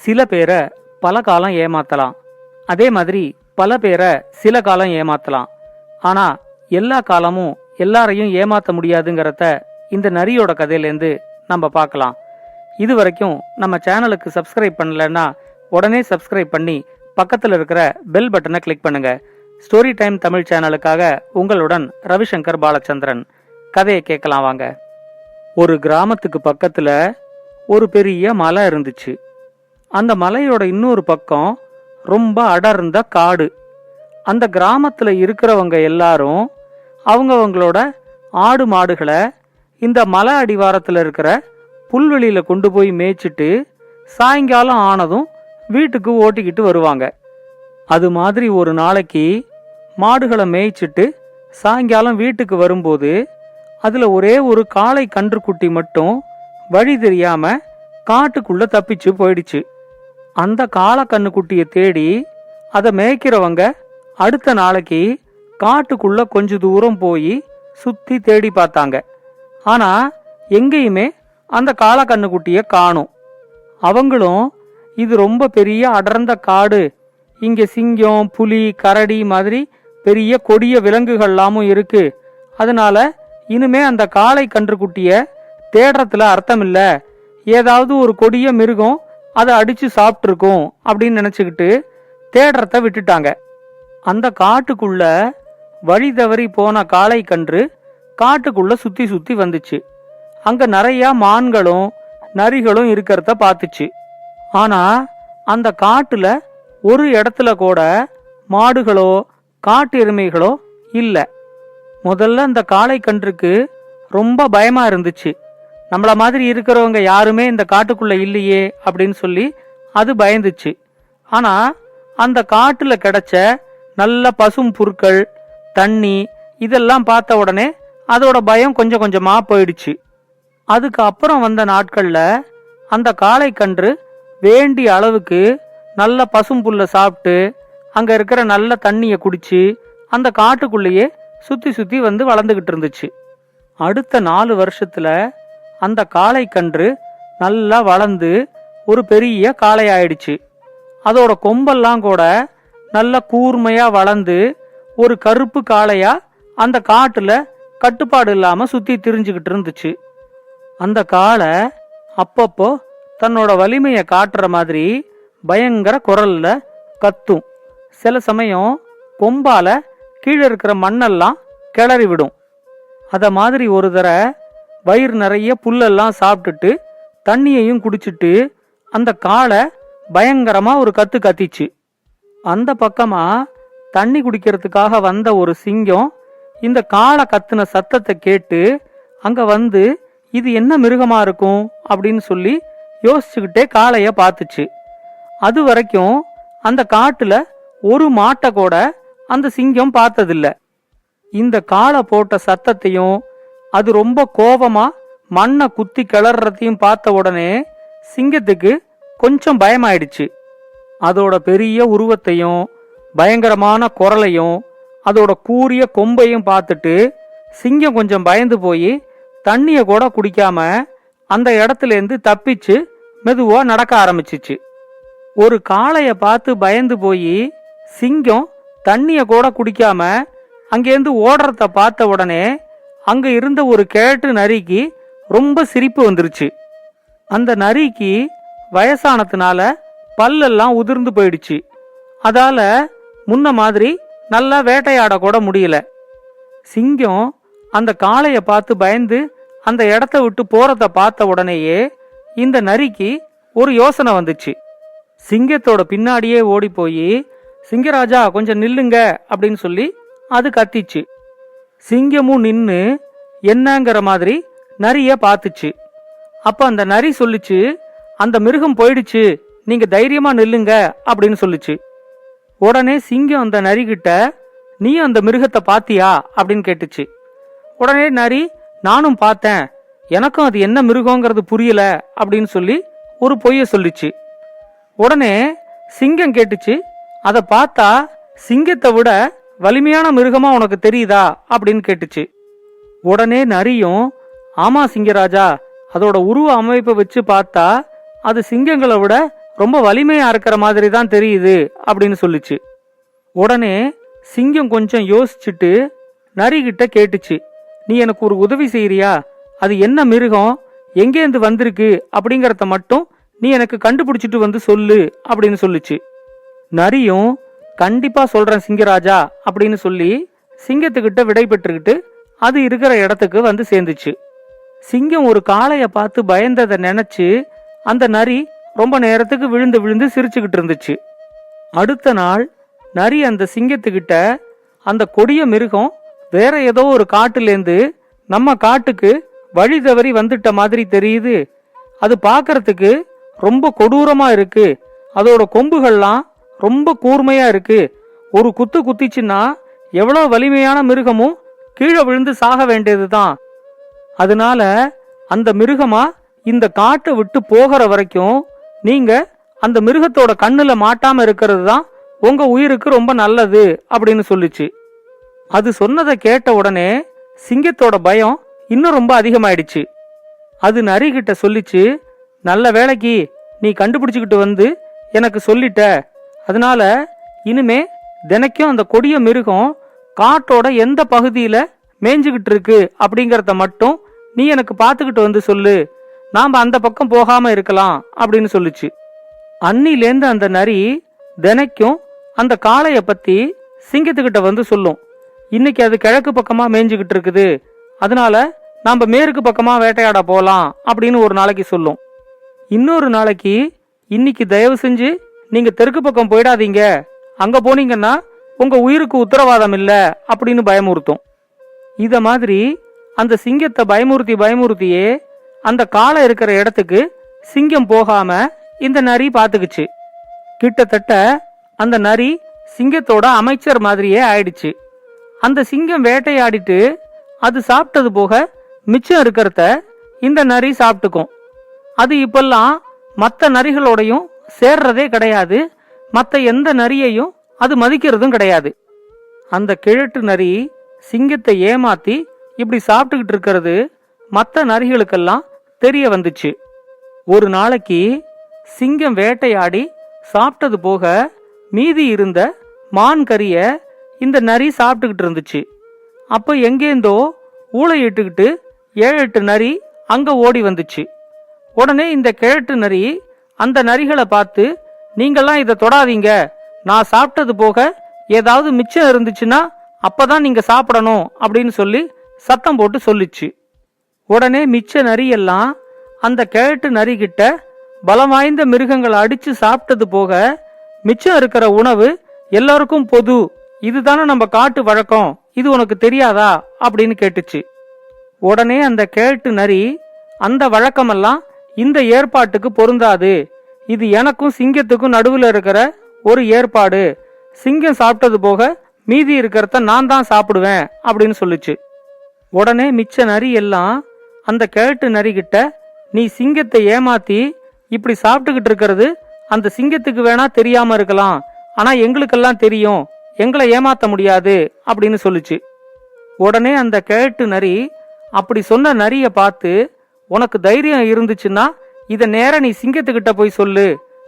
சில பேரை பல காலம் ஏமாத்தலாம், அதே மாதிரி பல பேரை சில காலம் ஏமாத்தலாம். ஆனா எல்லா காலமும் எல்லாரையும் ஏமாத்த முடியாதுங்கிறத இந்த நரியோட கதையிலேருந்து நம்ம பார்க்கலாம். இது வரைக்கும் நம்ம சேனலுக்கு சப்ஸ்கிரைப் பண்ணலன்னா உடனே சப்ஸ்கிரைப் பண்ணி பக்கத்தில் இருக்கிற பெல் பட்டனை கிளிக் பண்ணுங்க. ஸ்டோரி டைம் தமிழ் சேனலுக்காக உங்களுடன் ரவிசங்கர் பாலச்சந்திரன். கதையை கேட்கலாம் வாங்க. ஒரு கிராமத்துக்கு பக்கத்துல ஒரு பெரிய மலை இருந்துச்சு. அந்த மலையோட இன்னொரு பக்கம் ரொம்ப அடர்ந்த காடு. அந்த கிராமத்துல இருக்கிறவங்க எல்லாரும் அவங்கவங்களோட ஆடு மாடுகளை இந்த மலை அடிவாரத்துல இருக்கிற புல்வெளியில கொண்டு போய் மேய்ச்சிட்டு சாயங்காலம் ஆனதும் வீட்டுக்கு ஓட்டிக்கிட்டு வருவாங்க. அது மாதிரி ஒரு நாளைக்கு மாடுகளை மேய்ச்சிட்டு சாயங்காலம் வீட்டுக்கு வரும்போது அதுல ஒரே ஒரு காளை கன்றுக்குட்டி மட்டும் வழி தெரியாம காட்டுக்குள்ள தப்பிச்சு போயிடுச்சு. அந்த காளை கன்றுக்குட்டியை தேடி அதை மேய்க்கிறவங்க அடுத்த நாளைக்கு காட்டுக்குள்ள கொஞ்ச தூரம் போய் சுத்தி தேடி பார்த்தாங்க. ஆனா எங்கேயுமே அந்த காளை கன்றுக்குட்டிய காணும். அவங்களும் இது ரொம்ப பெரிய அடர்ந்த காடு, இங்க சிங்கம், புலி, கரடி மாதிரி பெரிய கொடிய விலங்குகள்லாமும் இருக்கு, அதனால இனிமே அந்த காளை கன்றுக்குட்டிய தேடுறதுல அர்த்தம் இல்ல, ஏதாவது ஒரு கொடிய மிருகம் அதை அடிச்சு சாப்பிட்டுருக்கும் அப்படின்னு நினைச்சுக்கிட்டு தேடுறத விட்டுட்டாங்க. அந்த காட்டுக்குள்ள வழி தவறி போன காளை கன்று காட்டுக்குள்ள சுத்தி சுத்தி வந்துச்சு. அங்க நிறைய மான்களும் நரிகளும் இருக்கிறத பார்த்துச்சு. ஆனா அந்த காட்டுல ஒரு இடத்துல கூட மாடுகளோ காட்டு எருமைகளோ இல்ல. முதல்ல அந்த காளை கன்றுக்கு ரொம்ப பயமா இருந்துச்சு. நம்மள மாதிரி இருக்கிறவங்க யாருமே இந்த காட்டுக்குள்ள இல்லையே அப்படின்னு சொல்லி அது பயந்துச்சு. ஆனா அந்த காட்டுல கிடைச்ச நல்ல பசும் புற்கள், தண்ணி இதெல்லாம் பார்த்த உடனே அதோட பயம் கொஞ்சம் கொஞ்சமா போயிடுச்சு. அதுக்கு அப்புறம் வந்த நாட்கள்ல அந்த காளை கன்று வேண்டிய அளவுக்கு நல்ல பசும் புல்ல சாப்பிட்டு அங்க இருக்கிற நல்ல தண்ணிய குடிச்சு அந்த காட்டுக்குள்ளேயே சுத்தி சுத்தி வந்து வளர்ந்துகிட்டு இருந்துச்சு. அடுத்த 4 வருஷத்துல அந்த காளை கன்று நல்லா வளர்ந்து ஒரு பெரிய காளை ஆயிடுச்சு. அதோட கொம்பெல்லாம் கூட நல்ல கூர்மையா வளர்ந்து ஒரு கருப்பு காளையா அந்த காட்டுல கட்டுப்பாடு இல்லாம சுத்தி திரிஞ்சுக்கிட்டு இருந்துச்சு. அந்த காளை அப்பப்போ தன்னோட வலிமைய காட்டுற மாதிரி பயங்கர குரல்ல கத்தும். சில சமயம் கொம்பால கீழே இருக்கிற மண்ணெல்லாம் கிளறி விடும். அத மாதிரி ஒரு தடவை வயிறு நிறைய புல்லெல்லாம் சாப்பிட்டுட்டு தண்ணியையும் குடிச்சிட்டு அந்த காளை பயங்கரமா ஒரு கத்து கத்திச்சு. அந்த பக்கமா தண்ணி குடிக்கிறதுக்காக வந்த ஒரு சிங்கம் இந்த காளை கத்துன சத்தத்தை கேட்டு அங்க வந்து இது என்ன மிருகமா இருக்கும் அப்படின்னு சொல்லி யோசிச்சுக்கிட்டே காளைய பார்த்துச்சு. அது வரைக்கும் அந்த காட்டுல ஒரு மாட்டை கூட அந்த சிங்கம் பார்த்ததில்ல. இந்த காளை போட்ட சத்தத்தையும் அது ரொம்ப கோபமா மண்ணை குத்தி கிளறதையும் பார்த்த உடனே சிங்கத்துக்கு கொஞ்சம் பயமாயிடுச்சு. அதோட பெரிய உருவத்தையும் பயங்கரமான குரலையும் அதோட கூரிய கொம்பையும் பார்த்துட்டு சிங்கம் கொஞ்சம் பயந்து போய் தண்ணிய கூட குடிக்காம அந்த இடத்துல இருந்து தப்பிச்சு மெதுவா நடக்க ஆரம்பிச்சிச்சு. ஒரு காளைய பார்த்து பயந்து போய் சிங்கம் தண்ணிய கூட குடிக்காம அங்கேருந்து ஓடுறத பார்த்த உடனே அங்க இருந்த ஒரு கிழட்டு நரிக்கு ரொம்ப சிரிப்பு வந்துருச்சு. அந்த நரிக்கு வயசானதுனால பல்லெல்லாம் உதிர்ந்து போயிடுச்சு. அதால முன்ன மாதிரி நல்லா வேட்டையாட கூட முடியல. சிங்கம் அந்த காளைய பார்த்து பயந்து அந்த இடத்த விட்டு போறத பார்த்த உடனேயே இந்த நரிக்கு ஒரு யோசனை வந்துச்சு. சிங்கத்தோட பின்னாடியே ஓடி போய் சிங்கராஜா கொஞ்சம் நில்லுங்க அப்படின்னு சொல்லி அது கத்திச்சு. சிங்கமும் நின்னு என்னங்கிற மாதிரி நரிய பார்த்துச்சு. அப்ப அந்த நரி சொல்லிச்சு, அந்த மிருகம் போயிடுச்சு, நீங்க தைரியமா நில்லுங்க அப்படின்னு சொல்லிச்சு. உடனே சிங்கம் அந்த நரி கிட்ட, நீ அந்த மிருகத்தை பாத்தியா அப்படின்னு கேட்டுச்சு. உடனே நரி, நானும் பார்த்தேன், எனக்கும் அது என்ன மிருகங்கிறது புரியல அப்படின்னு சொல்லி ஒரு பொய்ய சொல்லிச்சு. உடனே சிங்கம் கேட்டுச்சு, அதை பார்த்தா சிங்கத்தை விட வலிமையான மிருகமா உனக்கு தெரியுதா அப்படின்னு கேட்டுச்சு. உடனே நரியும், ஆமா சிங்கராஜா, அதோட உருவ அமைப்பை வச்சு பார்த்தா அது சிங்கங்களை விட ரொம்ப வலிமையா இருக்கிற மாதிரி தான் தெரியுது அப்படின்னு சொல்லுச்சு. உடனே சிங்கம் கொஞ்சம் யோசிச்சுட்டு நரிகிட்ட கேட்டுச்சு, நீ எனக்கு ஒரு உதவி செய்யறியா? அது என்ன மிருகம், எங்கேருந்து வந்திருக்கு அப்படிங்கறத மட்டும் நீ எனக்கு கண்டுபிடிச்சிட்டு வந்து சொல்லு அப்படின்னு சொல்லுச்சு. நரியும் கண்டிப்பா சொல்றேன் சிங்கராஜா அப்படின்னு சொல்லி சிங்கத்துக்கிட்ட விடை பெற்றுக்கிட்டு அது இருக்கிற இடத்துக்கு வந்து சேர்ந்துச்சு. சிங்கம் ஒரு காளைய பார்த்து பயந்ததை நினைச்சு அந்த நரி ரொம்ப நேரத்துக்கு விழுந்து விழுந்து சிரிச்சுக்கிட்டு இருந்துச்சு. அடுத்த நாள் நரி அந்த சிங்கத்துக்கிட்ட, அந்த கொடிய மிருகம் வேற ஏதோ ஒரு காட்டுலேருந்து நம்ம காட்டுக்கு வழி தவறி வந்துட்ட மாதிரி தெரியுது. அது பார்க்கறதுக்கு ரொம்ப கொடூரமா இருக்கு. அதோட கொம்புகள்லாம் ரொம்ப கூர்மையா இருக்கு. ஒரு குத்து குத்திச்சுன்னா எவ்வளவு வலிமையான மிருகமும் கீழே விழுந்து சாக வேண்டியதுதான். அதனால அந்த மிருகமா இந்த காட்டை விட்டு போகிற வரைக்கும் நீங்க அந்த மிருகத்தோட கண்ணுல மாட்டாம இருக்கிறது தான் உங்க உயிருக்கு ரொம்ப நல்லது அப்படின்னு சொல்லுச்சு. அது சொன்னதை கேட்ட உடனே சிங்கத்தோட பயம் இன்னும் ரொம்ப அதிகமாயிடுச்சு. அது நரி கிட்ட சொல்லிச்சு, நல்ல வேளைக்கு நீ கண்டுபிடிச்சுக்கிட்டு வந்து எனக்கு சொல்லிட்ட. அதனால இனிமே தினைக்கும் அந்த கொடிய மிருகம் காட்டோட எந்த பகுதியில மேய்ஞ்சுகிட்டு இருக்கு அப்படிங்கறத மட்டும் நீ எனக்கு பாத்துக்கிட்டு வந்து சொல்லு. நாம அந்த பக்கம் போகாம இருக்கலாம் அப்படின்னு சொல்லுச்சு. அன்னிலேந்து அந்த நரி தினைக்கும் அந்த காளைய பத்தி சிங்கத்துக்கிட்ட வந்து சொல்லும். இன்னைக்கு அது கிழக்கு பக்கமா மேய்ஞ்சுகிட்டு இருக்குது, அதனால நாம மேற்கு பக்கமா வேட்டையாட போலாம் அப்படின்னு ஒரு நாளைக்கு சொல்லும். இன்னொரு நாளைக்கு, இன்னைக்கு தயவு செஞ்சு நீங்க தெற்கு பக்கம் போயிடாதீங்க, அங்க போனீங்கன்னா உங்க உயிருக்கு உத்தரவாதம் இல்ல அப்படின்னு பயமுறுத்தும். இத மாதிரி அந்த சிங்கத்தை பயமுறுத்தியே அந்த காளை இருக்கிற இடத்துக்கு சிங்கம் போகாம இந்த நரி பாத்துக்குச்சு. கிட்டத்தட்ட அந்த நரி சிங்கத்தோட அமைச்சர் மாதிரியே ஆயிடுச்சு. அந்த சிங்கம் வேட்டையாடிட்டு அது சாப்பிட்டது போக மிச்சம் இருக்கிறத இந்த நரி சாப்பிட்டுக்கும். அது இப்பெல்லாம் மற்ற நரிகளோடையும் சேர்றதே கிடையாது. மற்ற எந்த நரியையும் அது மதிக்கிறதும் கிடையாது. அந்த கிழட்டு நரி சிங்கத்தை ஏமாத்தி இப்படி சாப்பிட்டுக்கிட்டு இருக்கிறது மற்ற நரிகளுக்கெல்லாம் தெரிய வந்துச்சு. ஒரு நாளைக்கு சிங்கம் வேட்டையாடி சாப்பிட்டது போக மீதி இருந்த மான் கறிய இந்த நரி சாப்பிட்டுக்கிட்டு இருந்துச்சு. அப்ப எங்கேந்தோ ஊளையிட்டுக்கிட்டு 7-8 நரி அங்க ஓடி வந்துச்சு. உடனே இந்த கிழட்டு நரி அந்த நரிகளை பார்த்து, நீங்கெல்லாம் இதை தொடாதீங்க, நான் சாப்பிட்டது போக ஏதாவது மிச்சம் இருந்துச்சுன்னா அப்பதான் நீங்க சாப்பிடணும் அப்படின்னு சொல்லி சத்தம் போட்டு சொல்லிச்சு. உடனே மிச்ச நரி எல்லாம் அந்த கிழட்டு நரி கிட்ட பலம் வாய்ந்த மிருகங்களை அடிச்சு சாப்பிட்டது போக மிச்சம் இருக்கிற உணவு எல்லாருக்கும் பொது, இதுதானே நம்ம காட்டு வழக்கம், இது உனக்கு தெரியாதா அப்படின்னு கேட்டுச்சு. உடனே அந்த கிழட்டு நரி, அந்த வழக்கமெல்லாம் இந்த ஏற்பாட்டுக்கு பொருந்தாது, இது எனக்கும் சிங்கத்துக்கும் நடுவுல இருக்கிற ஒரு ஏற்பாடு, சிங்கம் சாப்பிட்டது போக மீதி இருக்கிறத நான் தான் சாப்பிடுவேன் அப்படின்னு சொல்லுச்சு. உடனே மிச்ச நரி எல்லாம் அந்த கிழட்டு நரி கிட்ட, நீ சிங்கத்தை ஏமாத்தி இப்படி சாப்பிட்டுக்கிட்டு இருக்கிறது அந்த சிங்கத்துக்கு வேணா தெரியாம இருக்கலாம், ஆனா எங்களுக்கெல்லாம் தெரியும், எங்களை ஏமாத்த முடியாது அப்படின்னு சொல்லுச்சு. உடனே அந்த கிழட்டு நரி அப்படி சொன்ன நரிய பார்த்து, உனக்கு தைரியம் இருந்துச்சுன்னா இத நேர நீ சிங்கத்துக்கிட்ட போய் சொல்லு,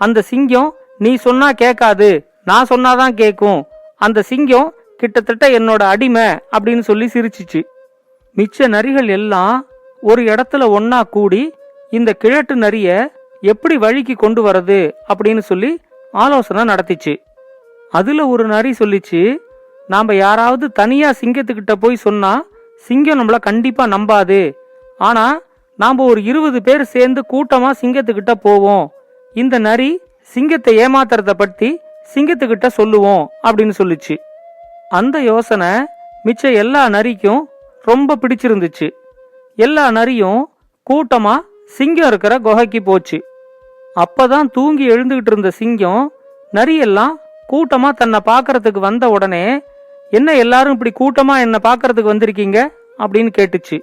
அந்த சிங்கம் நீ சொன்னா கேட்காது, நான் சொன்னாதான் கேட்கும், அந்த சிங்கம் கிட்டத்தட்ட என்னோட அடிமை அப்படின்னு சொல்லி சிரிச்சிச்சு. மிச்ச நரிகள் எல்லாம் ஒரு இடத்துல ஒன்னா கூடி இந்த கிழட்டு நரிய எப்படி வழிக்கு கொண்டு வரது அப்படின்னு சொல்லி ஆலோசனை நடத்திச்சு. அதுல ஒரு நரி சொல்லிச்சு, நாம யாராவது தனியா சிங்கத்துக்கிட்ட போய் சொன்னா சிங்கம் நம்மள கண்டிப்பா நம்பாது, ஆனா நாம ஒரு 20 பேர் சேர்ந்து கூட்டமா சிங்கத்துக்கிட்ட போவோம், இந்த நரி சிங்கத்தை ஏமாத்துறத பத்தி சிங்கத்துக்கிட்ட சொல்லுவோம் அப்படின்னு சொல்லுச்சு. அந்த யோசனை மிச்ச எல்லா நரிக்கும் ரொம்ப பிடிச்சிருந்துச்சு. எல்லா நரியும் கூட்டமா சிங்கம் இருக்கிற குகைக்கு போச்சு. அப்பதான் தூங்கி எழுந்துகிட்டு இருந்த சிங்கம் நரியெல்லாம் கூட்டமா தன்னை பாக்கறதுக்கு வந்த உடனே, என்ன எல்லாரும் இப்படி கூட்டமா என்ன பாக்கறதுக்கு வந்திருக்கீங்க அப்படின்னு கேட்டுச்சு.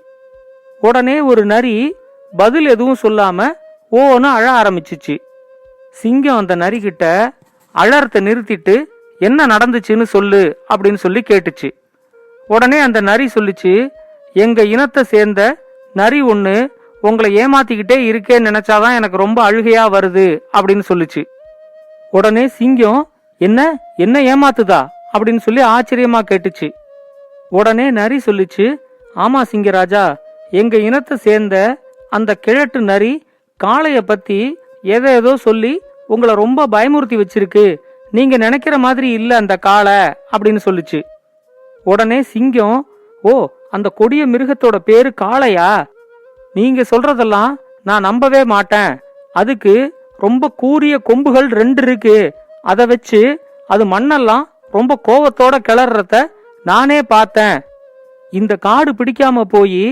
உடனே ஒரு நரி பதில் எதுவும் சொல்லாம ஓன்னு அழ ஆரம்பிச்சிச்சு. சிங்கம் அந்த நரி கிட்ட அழறத நிறுத்திட்டு என்ன நடந்துச்சுன்னு சொல்லு அப்படின்னு சொல்லி கேட்டுச்சு. உடனே அந்த நரி சொல்லிச்சு, எங்க இனத்தை சேர்ந்த நரி ஒண்ணு உங்களை ஏமாத்திக்கிட்டே இருக்கேன்னு நினைச்சாதான் எனக்கு ரொம்ப அழுகையா வருது அப்படின்னு சொல்லுச்சு. உடனே சிங்கம் என்ன என்ன ஏமாத்துதா அப்படின்னு சொல்லி ஆச்சரியமா கேட்டுச்சு. உடனே நரி சொல்லிச்சு, ஆமா சிங்கராஜா, எங்க இனத்தை சேர்ந்த அந்த கிழட்டு நரி காளைய பத்தி ஏதோ சொல்லி உங்களை ரொம்ப பயமுறுத்தி வச்சிருக்கு. நீங்க நினைக்கிற மாதிரி இல்ல அந்த காளை அப்படின்னு சொல்லுச்சு. உடனே சிங்கம், ஓ, அந்த கொடிய மிருகத்தோட பேரு காளையா? நீங்க சொல்றதெல்லாம் நான் நம்பவே மாட்டேன். அதுக்கு ரொம்ப கூரிய கொம்புகள் 2 இருக்கு. அதை வச்சு அது மண்ணெல்லாம் ரொம்ப கோவத்தோட கிளறத நானே பார்த்தேன். இந்த காடு பிடிக்காம போய்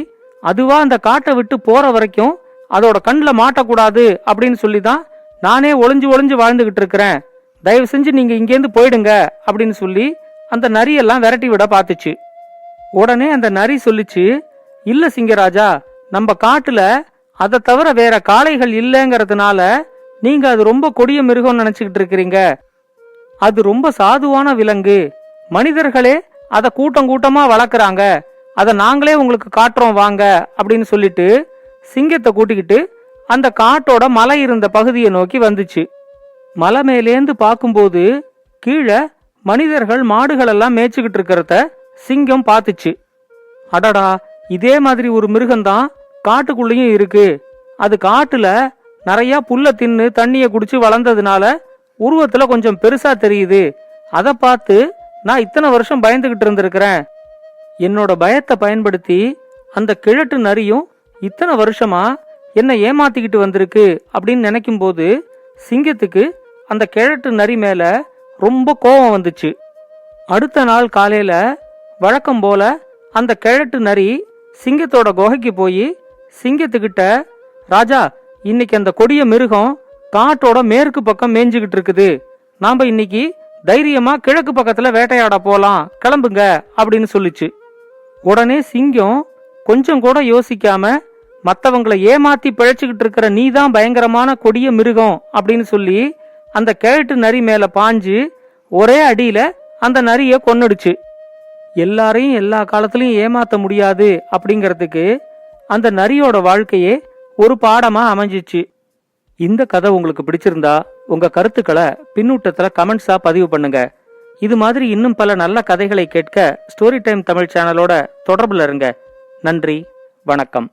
அதுவா அந்த காட்டை விட்டு போற வரைக்கும் அதோட கண்ணில் மாட்டக்கூடாது அப்படின்னு சொல்லிதான் நானே ஒளிஞ்சு ஒளிஞ்சு வாழ்ந்துகிட்டு இருக்கிறேன். தயவு செஞ்சு நீங்க இங்கேருந்து போயிடுங்க அப்படின்னு சொல்லி அந்த நரியெல்லாம் விரட்டி விட பார்த்துச்சு. உடனே அந்த நரி சொல்லிச்சு, இல்ல சிங்கராஜா, நம்ம காட்டுல அதை தவிர வேற காளைகள் இல்லைங்கிறதுனால நீங்க அது ரொம்ப கொடிய மிருகம் நினைச்சுக்கிட்டு இருக்கிறீங்க. அது ரொம்ப சாதுவான விலங்கு. மனிதர்களே அதை கூட்டம் கூட்டமா வளர்க்குறாங்க. அதை நாங்களே உங்களுக்கு காட்டுறோம் வாங்க அப்படின்னு சொல்லிட்டு சிங்கத்தை கூட்டிக்கிட்டு அந்த காட்டோட மலை இருந்த பகுதியை நோக்கி வந்துச்சு. மலை மேலேந்து பார்க்கும்போது கீழே மனிதர்கள் மாடுகள் எல்லாம் மேய்ச்சிக்கிட்டு இருக்கிறத சிங்கம் பார்த்துச்சு. அடடா, இதே மாதிரி ஒரு மிருகம்தான் காட்டுக்குள்ளேயும் இருக்கு. அது காட்டுல நிறைய புல்ல தின்னு தண்ணிய குடிச்சு வளர்ந்ததுனால உருவத்துல கொஞ்சம் பெருசா தெரியுது. அதை பார்த்து நான் இத்தனை வருஷம் பயந்துகிட்டு இருந்திருக்கிறேன். என்னோட பயத்தை பயன்படுத்தி அந்த கிழட்டு நரியும் இத்தனை வருஷமா என்ன ஏமாத்திக்கிட்டு வந்திருக்கு அப்படின்னு நினைக்கும் போது சிங்கத்துக்கு அந்த கிழட்டு நரி மேல ரொம்ப கோபம் வந்துச்சு. அடுத்த நாள் காலையில வழக்கம் போல அந்த கிழட்டு நரி சிங்கத்தோட குகைக்கு போய் சிங்கத்துக்கிட்ட, ராஜா, இன்னைக்கு அந்த கொடிய மிருகம் காட்டோட மேற்கு பக்கம் மேய்ஞ்சுகிட்டு இருக்குது. நாம இன்னைக்கு தைரியமா கிழக்கு பக்கத்துல வேட்டையாட போலாம், கிளம்புங்க அப்படின்னு சொல்லிச்சு. உடனே சிங்கம் கொஞ்சம் கூட யோசிக்காம, மத்தவங்களை ஏமாத்தி பிழைச்சுக்கிட்டு இருக்கிற நீதான் பயங்கரமான கொடிய மிருகம் அப்படின்னு சொல்லி அந்த கிழட்டு நரி மேல பாஞ்சு ஒரே அடியில அந்த நரிய கொன்னுடுச்சு. எல்லாரையும் எல்லா காலத்திலயும் ஏமாத்த முடியாது அப்படிங்கறதுக்கு அந்த நரியோட வாழ்க்கையே ஒரு பாடமா அமைஞ்சிச்சு. இந்த கதை உங்களுக்கு பிடிச்சிருந்தா உங்க கருத்துக்களை பின்னூட்டத்துல கமெண்ட்ஸா பதிவு பண்ணுங்க. இது மாதிரி இன்னும் பல நல்ல கதைகளை கேட்க ஸ்டோரி டைம் தமிழ் சேனலோட தொடர்புல இருங்க. நன்றி, வணக்கம்.